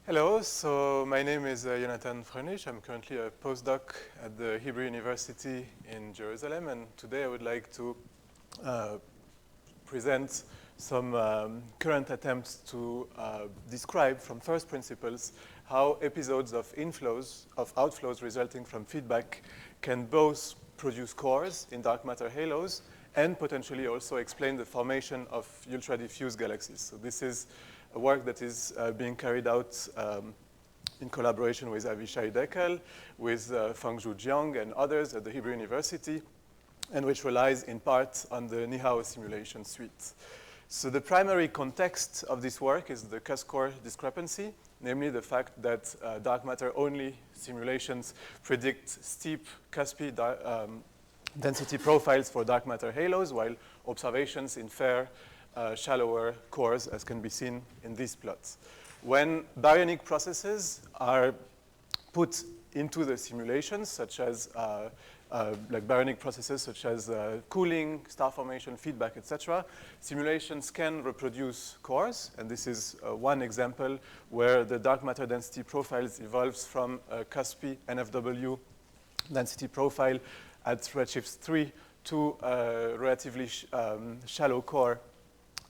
Hello, so my name is Jonathan Freundlich. I'm currently a postdoc at the Hebrew University in Jerusalem, and today I would like to present some current attempts to describe from first principles how episodes of inflows, of outflows resulting from feedback can both produce cores in dark matter halos and potentially also explain the formation of ultra-diffuse galaxies. So this is a work that is being carried out in collaboration with Avishai Deckel, with Fengzhu Jiang and others at the Hebrew University, and which relies in part on the Niihau simulation suite. So the primary context of this work is the Cuscore discrepancy, namely the fact that dark matter-only simulations predict steep Cuspy density profiles for dark matter halos, while observations infer shallower cores, as can be seen in these plots. When baryonic processes are put into the simulations, such as like baryonic processes such as cooling, star formation, feedback, etc., simulations can reproduce cores, and this is one example where the dark matter density profiles evolves from a Cuspy NFW density profile at redshift 3 to a relatively shallow core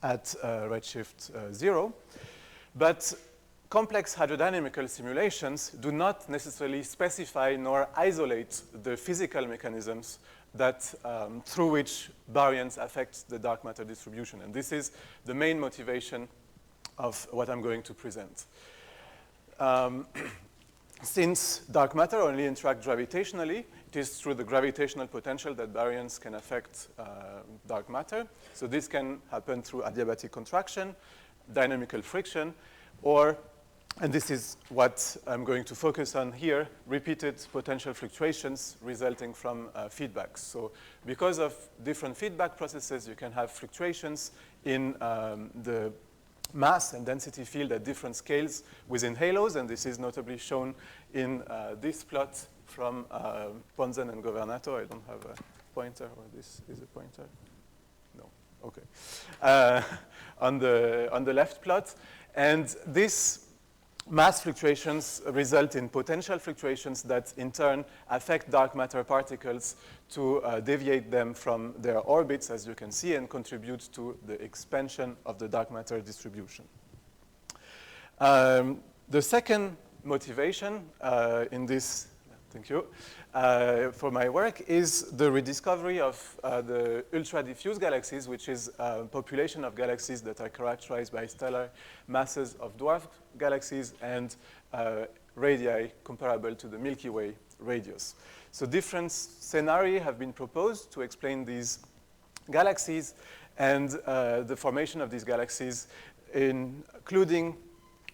at redshift 0. But complex hydrodynamical simulations do not necessarily specify nor isolate the physical mechanisms that through which baryons affect the dark matter distribution. And this is the main motivation of what I'm going to present. Since dark matter only interacts gravitationally, it is through the gravitational potential that baryons can affect dark matter. So this can happen through adiabatic contraction, dynamical friction, or, and this is what I'm going to focus on here, repeated potential fluctuations resulting from feedbacks. So because of different feedback processes, you can have fluctuations in the mass and density field at different scales within halos, and this is notably shown in this plot from Ponzen and Governato. I don't have a pointer, or this is a pointer. No, okay. On the left plot, and this mass fluctuations result in potential fluctuations that in turn affect dark matter particles to deviate them from their orbits, as you can see, and contribute to the expansion of the dark matter distribution. The second motivation in this, thank you, for my work is the rediscovery of the ultra-diffuse galaxies, which is a population of galaxies that are characterized by stellar masses of dwarf galaxies and radii comparable to the Milky Way radius. So different scenarios have been proposed to explain these galaxies and the formation of these galaxies, including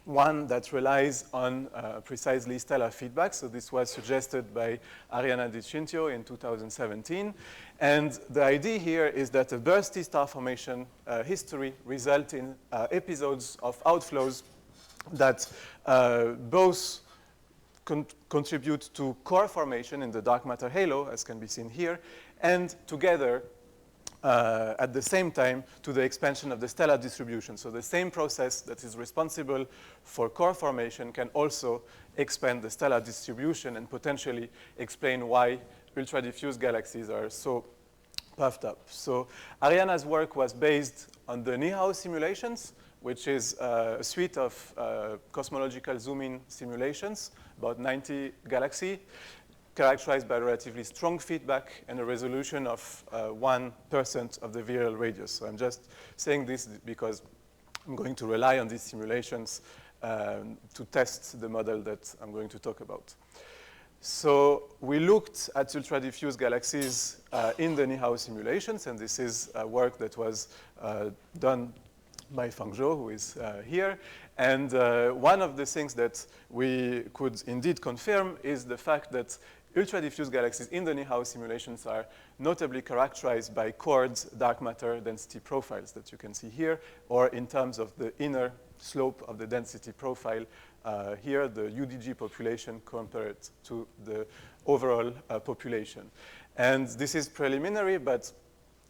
one that relies on precisely stellar feedback. So this was suggested by Arianna Di Cintio in 2017. And the idea here is that a bursty star formation history results in episodes of outflows that both contribute to core formation in the dark matter halo, as can be seen here, and together at the same time to the expansion of the stellar distribution. So the same process that is responsible for core formation can also expand the stellar distribution and potentially explain why ultra-diffuse galaxies are so puffed up. So Arianna's work was based on the Niihau simulations, which is a suite of cosmological zoom-in simulations, about 90 galaxies, characterized by relatively strong feedback and a resolution of 1% of the virial radius. So I'm just saying this because I'm going to rely on these simulations to test the model that I'm going to talk about. So we looked at ultra-diffuse galaxies in the Niihau simulations, and this is work that was done by Fengzhu, who is here. And one of the things that we could indeed confirm is the fact that ultra-diffuse galaxies in the Niihau simulations are notably characterized by chord dark matter density profiles that you can see here, or in terms of the inner slope of the density profile here, the UDG population compared to the overall population. And this is preliminary, but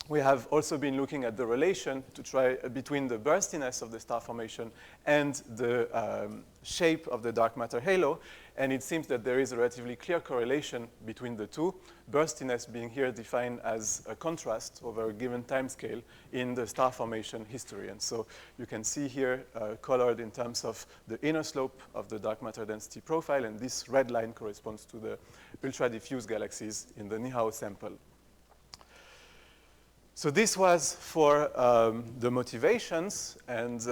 we have also been looking at the relation to try between the burstiness of the star formation and the shape of the dark matter halo. And it seems that there is a relatively clear correlation between the two, burstiness being here defined as a contrast over a given time scale in the star formation history. And so you can see here colored in terms of the inner slope of the dark matter density profile, and this red line corresponds to the ultra-diffuse galaxies in the Niihau sample. So this was for the motivations, and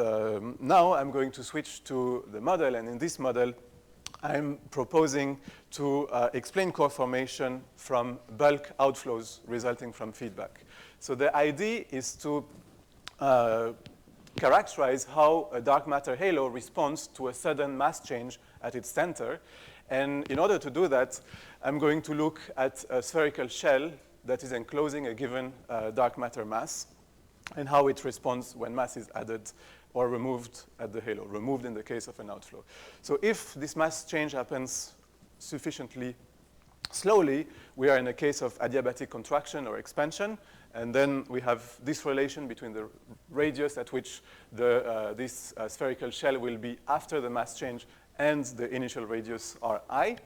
now I'm going to switch to the model, and in this model, I'm proposing to explain core formation from bulk outflows resulting from feedback. So the idea is to characterize how a dark matter halo responds to a sudden mass change at its center. And in order to do that, I'm going to look at a spherical shell that is enclosing a given dark matter mass and how it responds when mass is added or removed at the halo, removed in the case of an outflow. So if this mass change happens sufficiently slowly, we are in a case of adiabatic contraction or expansion, and then we have this relation between the radius at which this spherical shell will be after the mass change and the initial radius Ri.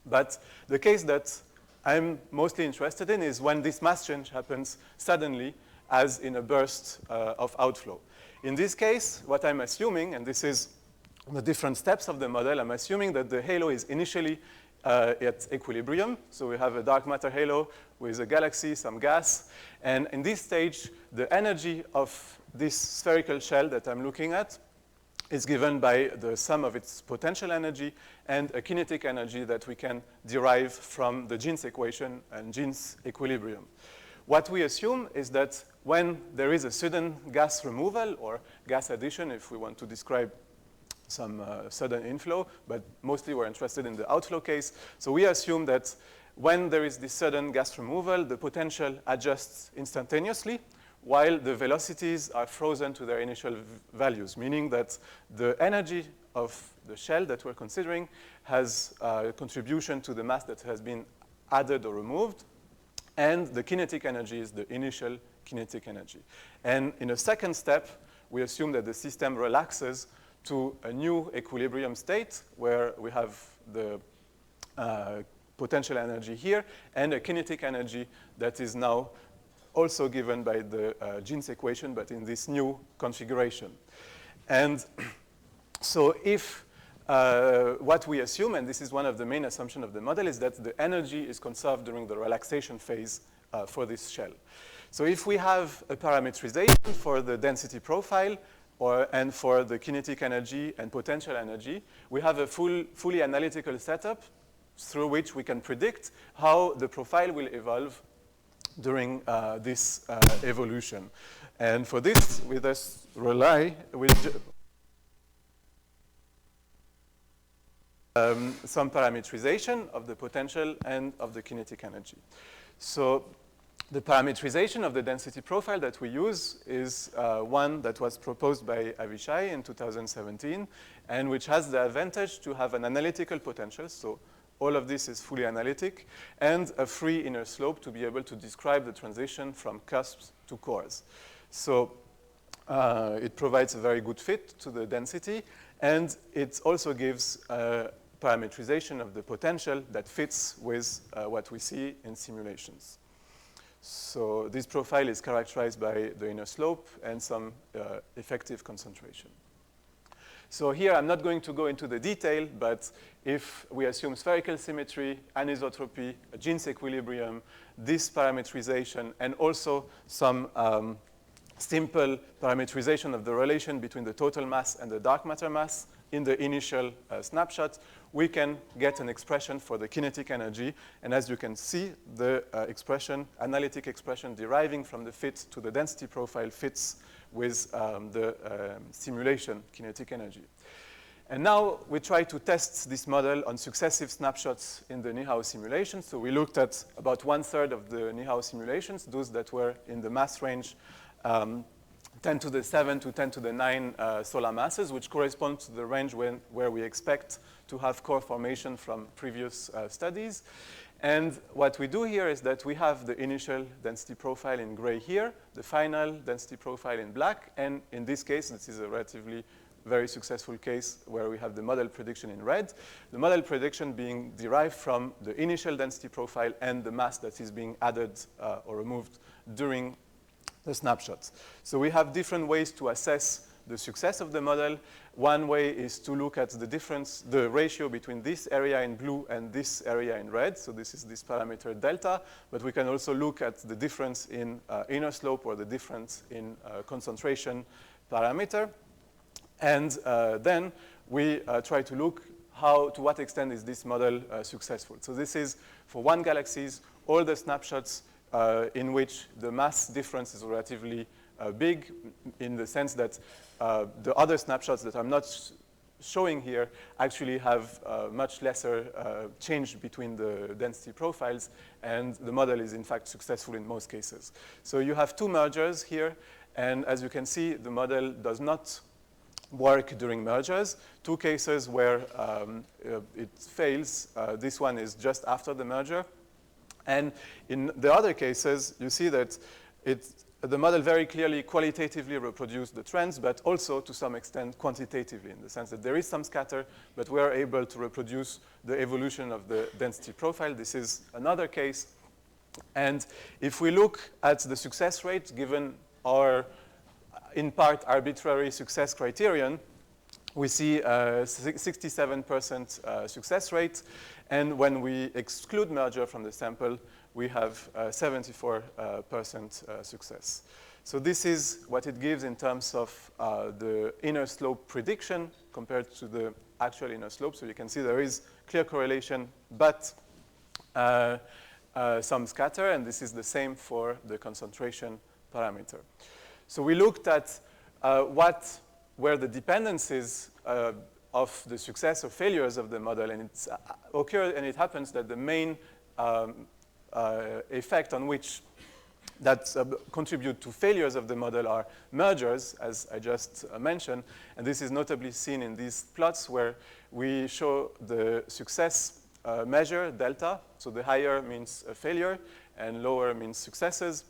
But the case that I'm mostly interested in is when this mass change happens suddenly, as in a burst of outflow. In this case, what I'm assuming, and this is the different steps of the model, I'm assuming that the halo is initially at equilibrium. So we have a dark matter halo with a galaxy, some gas. And in this stage, the energy of this spherical shell that I'm looking at is given by the sum of its potential energy and a kinetic energy that we can derive from the Jeans equation and Jeans equilibrium. What we assume is that when there is a sudden gas removal or gas addition, if we want to describe some sudden inflow, but mostly we're interested in the outflow case. So we assume that when there is this sudden gas removal, the potential adjusts instantaneously, while the velocities are frozen to their initial values, meaning that the energy of the shell that we're considering has a contribution to the mass that has been added or removed, and the kinetic energy is the initial kinetic energy. And in a second step, we assume that the system relaxes to a new equilibrium state where we have the potential energy here and a kinetic energy that is now also given by the Jeans equation, but in this new configuration. And so if what we assume, and this is one of the main assumptions of the model, is that the energy is conserved during the relaxation phase for this shell. So if we have a parametrization for the density profile and for the kinetic energy and potential energy, we have a fully analytical setup through which we can predict how the profile will evolve during this evolution. And for this, we thus rely with some parametrization of the potential and of the kinetic energy. So the parametrization of the density profile that we use is one that was proposed by Avishai in 2017, and which has the advantage to have an analytical potential. So all of this is fully analytic, and a free inner slope to be able to describe the transition from cusps to cores. So it provides a very good fit to the density, and it also gives a parametrization of the potential that fits with what we see in simulations. So this profile is characterized by the inner slope and some effective concentration. So here I'm not going to go into the detail, but if we assume spherical symmetry, anisotropy, a Jeans equilibrium, this parametrization, and also some simple parametrization of the relation between the total mass and the dark matter mass in the initial snapshot, we can get an expression for the kinetic energy. And as you can see, the analytic expression deriving from the fit to the density profile fits with the simulation kinetic energy. And now we try to test this model on successive snapshots in the Niihau simulation. So we looked at about 1/3 of the Niihau simulations, those that were in the mass range 10 to the 7 to 10 to the 9 solar masses, which correspond to the range where we expect to have core formation from previous studies. And what we do here is that we have the initial density profile in gray here, the final density profile in black, and in this case, this is a relatively very successful case where we have the model prediction in red. The model prediction being derived from the initial density profile and the mass that is being added or removed during the snapshots. So we have different ways to assess the success of the model. One way is to look at the difference, the ratio between this area in blue and this area in red. So this is this parameter delta, but we can also look at the difference in inner slope or the difference in concentration parameter. And then we try to look to what extent is this model successful. So this is for one galaxies, all the snapshots in which the mass difference is relatively big, in the sense that the other snapshots that I'm not showing here actually have much lesser change between the density profiles, and the model is in fact successful in most cases. So you have two mergers here, and as you can see, the model does not work during mergers. Two cases where it fails. This one is just after the merger. And in the other cases, you see that the model very clearly qualitatively reproduced the trends, but also to some extent quantitatively, in the sense that there is some scatter, but we are able to reproduce the evolution of the density profile. This is another case. And if we look at the success rate, given our, in part, arbitrary success criterion, we see a 67% success rate. And when we exclude merger from the sample, we have 74% success. So this is what it gives in terms of the inner slope prediction compared to the actual inner slope. So you can see there is clear correlation, but some scatter, and this is the same for the concentration parameter. So we looked at what were the dependencies of the success or failures of the model, and it's occurred, and it happens that the main effect on which that contribute to failures of the model are mergers, as I just mentioned, and this is notably seen in these plots where we show the success measure, delta, so the higher means a failure and lower means successes,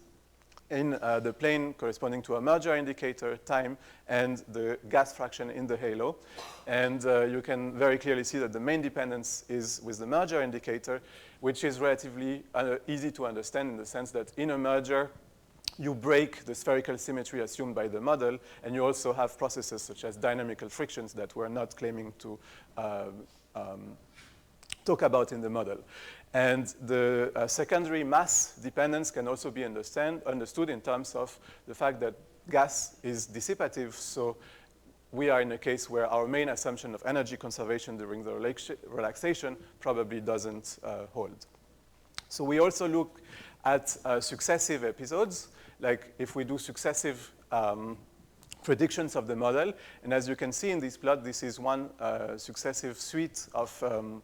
in the plane corresponding to a merger indicator, time, and the gas fraction in the halo. And you can very clearly see that the main dependence is with the merger indicator, which is relatively easy to understand in the sense that in a merger, you break the spherical symmetry assumed by the model, and you also have processes such as dynamical frictions that we're not claiming to talk about in the model. And the secondary mass dependence can also be understood in terms of the fact that gas is dissipative. So we are in a case where our main assumption of energy conservation during the relaxation probably doesn't hold. So we also look at successive episodes, like if we do successive predictions of the model. And as you can see in this plot, this is one successive suite of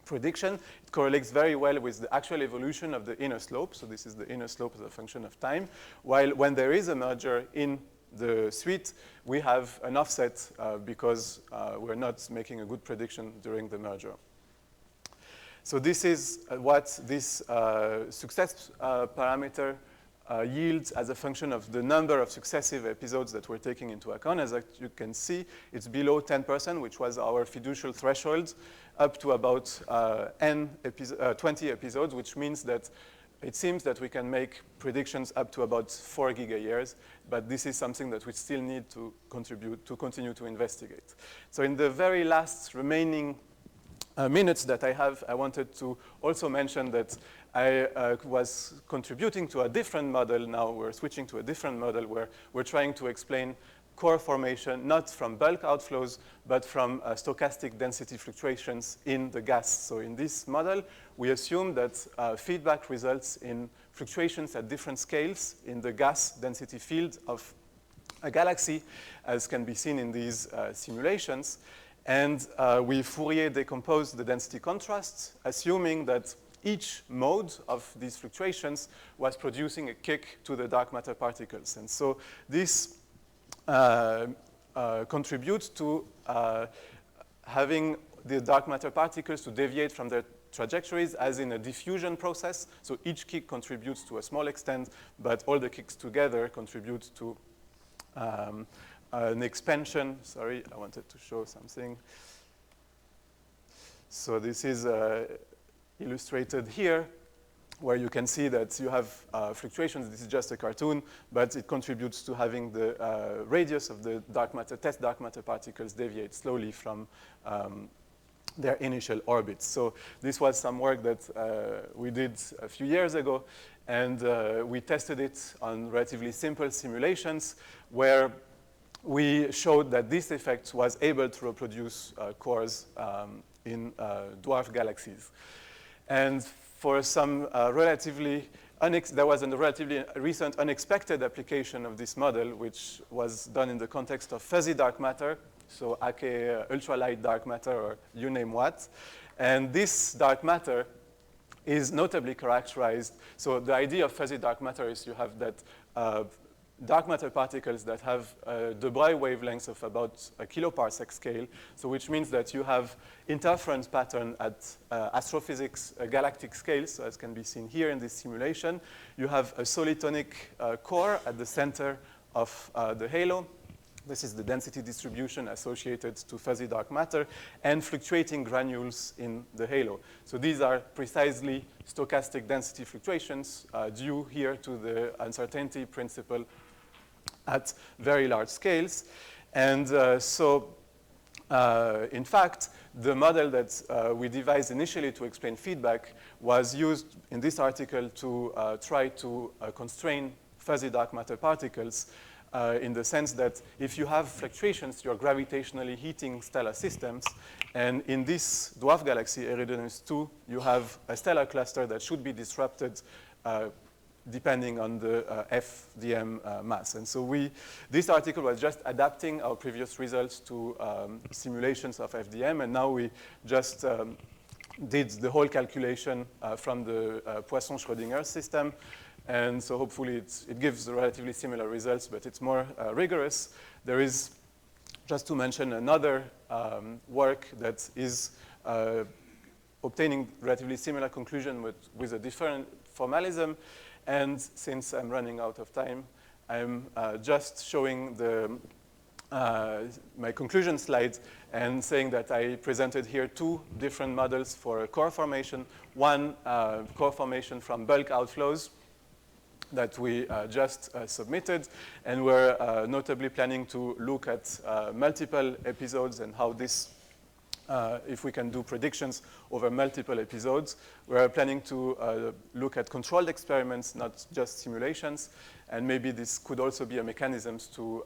prediction. It correlates very well with the actual evolution of the inner slope. So this is the inner slope as a function of time. While when there is a merger in the suite, we have an offset because we're not making a good prediction during the merger. So this is what this success parameter yields as a function of the number of successive episodes that we're taking into account. As you can see, it's below 10%, which was our fiducial threshold, up to about 20 episodes, which means that it seems that we can make predictions up to about 4 gigayears, but this is something that we still need to continue to investigate. So in the very last remaining minutes that I have, I wanted to also mention that I was contributing to a different model. Now we're switching to a different model where we're trying to explain core formation, not from bulk outflows, but from stochastic density fluctuations in the gas. So in this model, we assume that feedback results in fluctuations at different scales in the gas density field of a galaxy, as can be seen in these simulations. And we Fourier decompose the density contrasts, assuming that each mode of these fluctuations was producing a kick to the dark matter particles. And so this contributes to having the dark matter particles to deviate from their trajectories as in a diffusion process. So each kick contributes to a small extent, but all the kicks together contribute to an expansion. Sorry, I wanted to show something. So this is illustrated here, where you can see that you have fluctuations. This is just a cartoon, but it contributes to having the radius of the dark matter, test dark matter particles deviate slowly from their initial orbits. So this was some work that we did a few years ago, and we tested it on relatively simple simulations where we showed that this effect was able to reproduce cores in dwarf galaxies. And for some there was a relatively recent unexpected application of this model, which was done in the context of fuzzy dark matter, so aka ultralight dark matter, or you name what. And this dark matter is notably characterized. So the idea of fuzzy dark matter is you have that dark matter particles that have de Broglie wavelengths of about a kiloparsec scale, so which means that you have interference pattern at astrophysics galactic scales, so as can be seen here in this simulation. You have a solitonic core at the center of the halo. This is the density distribution associated to fuzzy dark matter, and fluctuating granules in the halo. So these are precisely stochastic density fluctuations due here to the uncertainty principle at very large scales. And in fact, the model that we devised initially to explain feedback was used in this article to try to constrain fuzzy dark matter particles in the sense that if you have fluctuations, you're gravitationally heating stellar systems. And in this dwarf galaxy, Eridanus 2, you have a stellar cluster that should be disrupted depending on the FDM mass. And so this article was just adapting our previous results to simulations of FDM, and now we just did the whole calculation from the Poisson-Schrödinger system. And so hopefully it gives relatively similar results, but it's more rigorous. There is, just to mention, another work that is obtaining relatively similar conclusion with a different formalism. And since I'm running out of time, I'm just showing my conclusion slides and saying that I presented here two different models for core formation. One, core formation from bulk outflows that we just submitted, and we're notably planning to look at multiple episodes and how this, if we can do predictions over multiple episodes. We're planning to look at controlled experiments, not just simulations, and maybe this could also be a mechanism to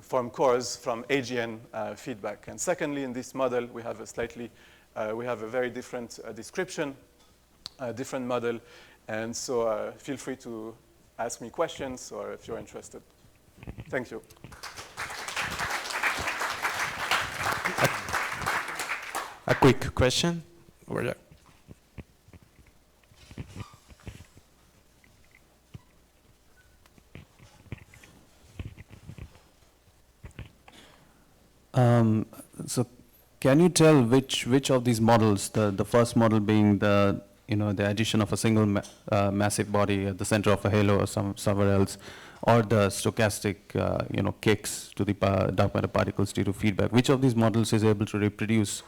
form cores from AGN feedback. And secondly, in this model, we have a very different description, a different model. And so feel free to ask me questions or if you're interested. Thank you. A quick question over there. So can you tell which of these models, the first model being the addition of a single massive body at the center of a halo or somewhere else, or the stochastic, kicks to the dark matter particles due to feedback, which of these models is able to reproduce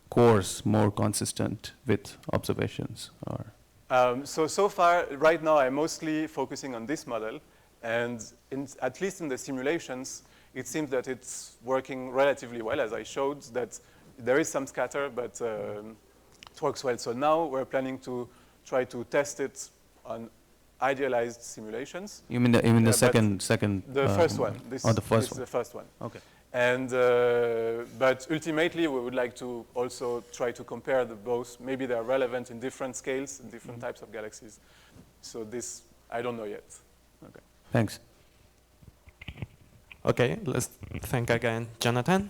cores more consistent with observations? Or so far, right now, I'm mostly focusing on this model, and at least in the simulations, it seems that it's working relatively well, as I showed, that there is some scatter, but it works well. So now we're planning to try to test it on idealized simulations. You mean the second? The first one. The first one. The first one. Okay. And but ultimately, we would like to also try to compare the both. Maybe they are relevant in different scales, in different types of galaxies. So this, I don't know yet. Okay. Thanks. Okay, let's thank again Jonathan.